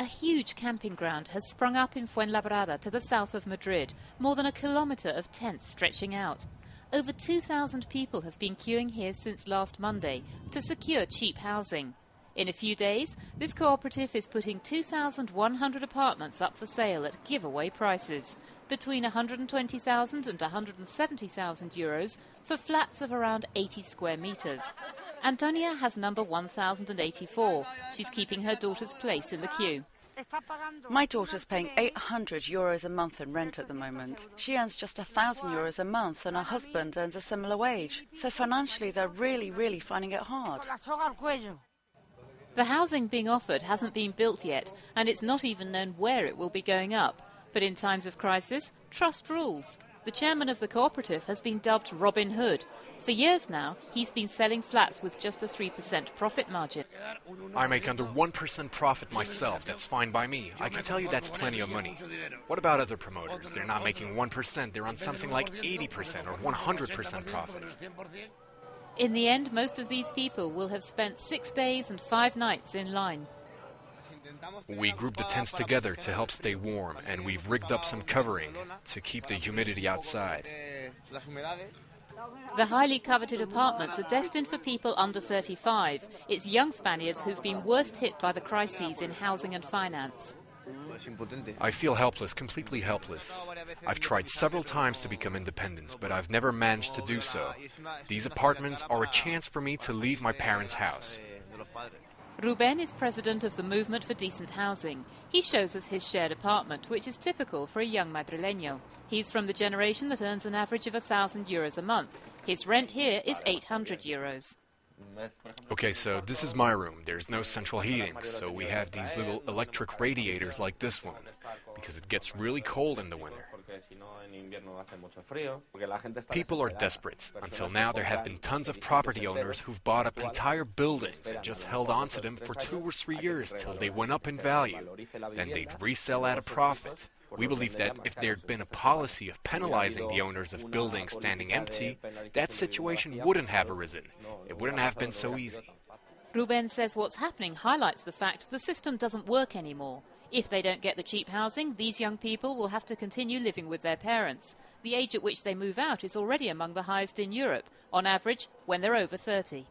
A huge camping ground has sprung up in Fuenlabrada to the south of Madrid, more than a kilometre of tents stretching out. Over 2,000 people have been queuing here since last Monday to secure cheap housing. In a few days, this cooperative is putting 2,100 apartments up for sale at giveaway prices, between 120,000 and 170,000 euros for flats of around 80 square metres. Antonia has number 1084. She's keeping her daughter's place in the queue. My daughter's paying 800 euros a month in rent at the moment. She earns just 1,000 euros a month and her husband earns a similar wage. So financially they're really finding it hard. The housing being offered hasn't been built yet, and it's not even known where it will be going up. But in times of crisis, trust rules. The chairman of the cooperative has been dubbed Robin Hood. For years now, he's been selling flats with just a 3% profit margin. I make under 1% profit myself. That's fine by me. I can tell you that's plenty of money. What about other promoters? They're not making 1%. They're on something like 80% or 100% profit. In the end, most of these people will have spent 6 days and 5 nights in line. We group the tents together to help stay warm, and we've rigged up some covering to keep the humidity outside. The highly coveted apartments are destined for people under 35. It's young Spaniards who've been worst hit by the crises in housing and finance. I feel helpless, completely helpless. I've tried several times to become independent, but I've never managed to do so. These apartments are a chance for me to leave my parents' house. Ruben is president of the Movement for Decent Housing. He shows us his shared apartment, which is typical for a young Madrileño. He's from the generation that earns an average of 1,000 euros a month. His rent here is 800 euros. Okay, so this is my room. There's no central heating, so we have these little electric radiators like this one, because it gets really cold in the winter. People are desperate. Until now, there have been tons of property owners who've bought up entire buildings and just held on to them for 2 or 3 years till they went up in value. Then they'd resell at a profit. We believe that if there'd been a policy of penalizing the owners of buildings standing empty, that situation wouldn't have arisen. It wouldn't have been so easy. Ruben says what's happening highlights the fact the system doesn't work anymore. If they don't get the cheap housing, these young people will have to continue living with their parents. The age at which they move out is already among the highest in Europe, on average when they're over 30.